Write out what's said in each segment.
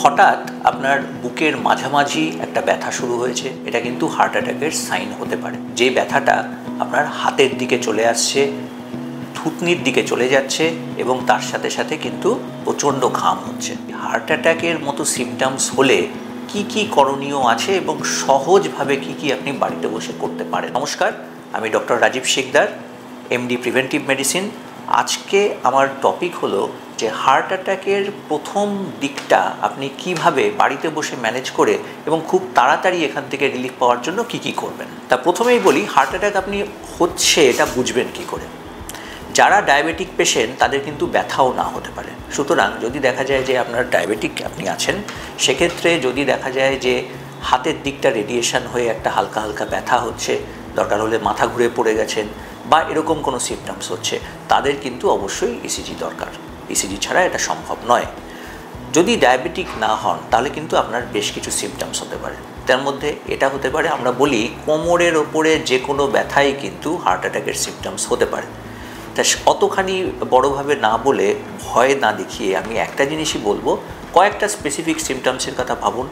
হঠাৎ আপনার বুকের মাঝামাঝি একটা ব্যথা শুরু হয়েছে, এটা কিন্তু হার্ট অ্যাটাকের সাইন হতে পারে। যে ব্যথাটা আপনার হাতের দিকে চলে আসছে, থুতনির দিকে চলে যাচ্ছে এবং তার সাথে সাথে কিন্তু প্রচণ্ড ঘাম হচ্ছে। হার্ট অ্যাটাকের মতো সিমটমস হলে কি কি করণীয় আছে এবং সহজভাবে কি কি আপনি বাড়িতে বসে করতে পারেন। নমস্কার, আমি doctor Rajib Sikdar, MD preventive medicine. আজকে আমার টপিক হলো যে হার্ট অ্যাটাকের প্রথম দিকটা আপনি কিভাবে বাড়িতে বসে ম্যানেজ করে এবং খুব তাড়াতাড়ি এখান থেকে রিলিফ পাওয়ার জন্য কি কি করবেন। তা প্রথমেই বলি, হার্ট অ্যাটাক আপনি হচ্ছে এটা বুঝবেন কি করে। যারা ডায়াবেটিক পেশেন্ট তাদের কিন্তু ব্যথাও না হতে পারে। সুতরাং যদি দেখা যায় যে আপনার ডায়াবেটিক আপনি আছেন, সেক্ষেত্রে যদি দেখা যায় যে হাতের দিকটা রেডিয়েশন হয়ে একটা হালকা হালকা ব্যথা হচ্ছে, দরকার হলে মাথা ঘুরে পড়ে গেছেন বা এরকম কোনো সিমটমস হচ্ছে, তাদের কিন্তু অবশ্যই ইসিজি দরকার। ইসিজি ছাড়া এটা সম্ভব নয়। যদি ডায়াবেটিক না হন তাহলে কিন্তু আপনার বেশ কিছু সিমটমস হতে পারে। তার মধ্যে এটা হতে পারে, আমরা বলি কোমরের ওপরে যে কোনো ব্যথাই কিন্তু হার্ট অ্যাটাকের সিমটমস হতে পারে। তা অতখানি বড়োভাবে না বলে, ভয় না দেখিয়ে আমি একটা জিনিসই বলবো, কয়েকটা স্পেসিফিক সিমটমসের কথা ভাবুন।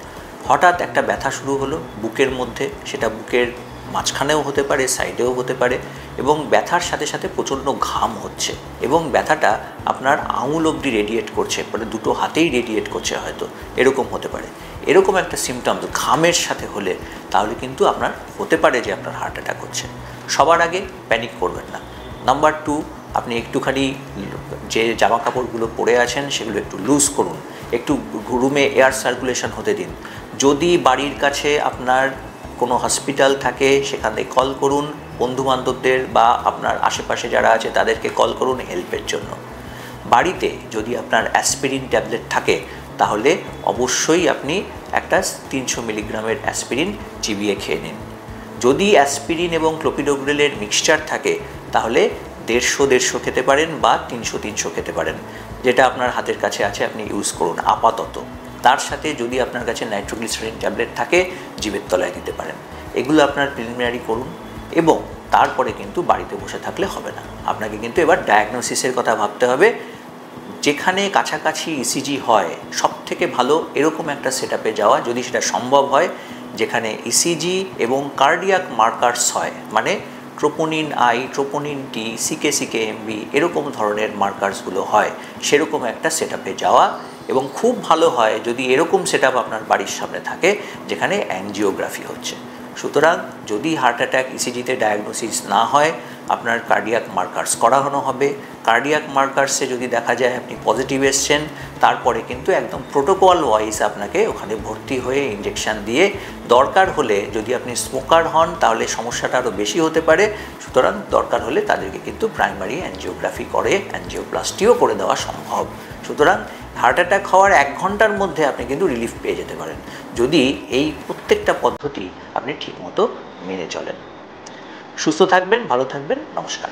হঠাৎ একটা ব্যথা শুরু হলো বুকের মধ্যে, সেটা বুকের মাঝখানেও হতে পারে, সাইডেও হতে পারে, এবং ব্যথার সাথে সাথে প্রচণ্ড ঘাম হচ্ছে এবং ব্যথাটা আপনার আঙুল অবধি রেডিয়েট করছে, মানে দুটো হাতেই রেডিয়েট করছে হয়তো, এরকম হতে পারে। এরকম একটা সিমটমস ঘামের সাথে হলে তাহলে কিন্তু আপনার হতে পারে যে আপনার হার্ট অ্যাটাক হচ্ছে। সবার আগে প্যানিক করবেন না। নাম্বার 2, আপনি একটুখানি যে জামা কাপড়গুলো পরে আছেন সেগুলো একটু লুজ করুন, একটু রুমে এয়ার সার্কুলেশন হতে দিন। যদি বাড়ির কাছে আপনার কোনো হসপিটাল থাকে সেখানে কল করুন, বন্ধুবান্ধবদের বা আপনার আশেপাশে যারা আছে তাদেরকে কল করুন হেল্পের জন্য। বাড়িতে যদি আপনার অ্যাসপিরিন ট্যাবলেট থাকে তাহলে অবশ্যই আপনি একটা 300 মিলিগ্রামের অ্যাসপিরিন চিবিয়ে খেয়ে নিন। যদি অ্যাসপিরিন এবং ক্লোপিডোগ্রেলের মিক্সচার থাকে তাহলে 150 খেতে পারেন বা 300 খেতে পারেন, যেটা আপনার হাতের কাছে আছে আপনি ইউজ করুন আপাতত। তার সাথে যদি আপনার কাছে নাইট্রোগ্লিসারিন ট্যাবলেট থাকে জিভের তলায় দিতে পারেন। এগুলো আপনার প্রিলিমিনারি করুন এবং তারপরে কিন্তু বাড়িতে বসে থাকলে হবে না। আপনাকে কিন্তু এবার ডায়াগনোসিসের কথা ভাবতে হবে। যেখানে কাছাকাছি ইসিজি হয় সবথেকে ভালো এরকম একটা সেটআপে যাওয়া, যদি সেটা সম্ভব হয়, যেখানে ইসিজি এবং কার্ডিয়াক মার্কার্স হয়, মানে ট্রোপোনিন আই, ট্রোপোনিন টি, সিকে এরকম ধরনের মার্কার্সগুলো হয়, সেরকম একটা সেটআপে যাওয়া। এবং খুব ভালো হয় যদি এরকম সেটআপ আপনার বাড়ির সামনে থাকে যেখানে অ্যাঞ্জিওগ্রাফি হচ্ছে। সুতরাং যদি হার্ট অ্যাটাক ইসিজিতে ডায়াগনোসিস না হয়, আপনার কার্ডিয়াক মার্কার্স করানো হবে। কার্ডিয়াক মার্কার্সে যদি দেখা যায় আপনি পজিটিভ এসছেন, তারপরে কিন্তু একদম প্রোটোকল ওয়াইজ আপনাকে ওখানে ভর্তি হয়ে ইঞ্জেকশান দিয়ে, দরকার হলে যদি আপনি স্মোকার হন তাহলে সমস্যাটা আরও বেশি হতে পারে। সুতরাং দরকার হলে তাদেরকে কিন্তু প্রাইমারি অ্যাঞ্জিওগ্রাফি করে অ্যাঞ্জিওপ্লাস্টিও করে দেওয়া সম্ভব। সুতরাং হার্ট অ্যাটাক হওয়ার 1 ঘন্টার মধ্যে আপনি কিন্তু রিলিফ পেয়ে যেতে পারেন যদি এই প্রত্যেকটা পদ্ধতি আপনি ঠিকমতো মেনে চলেন। সুস্থ থাকবেন, ভালো থাকবেন, নমস্কার।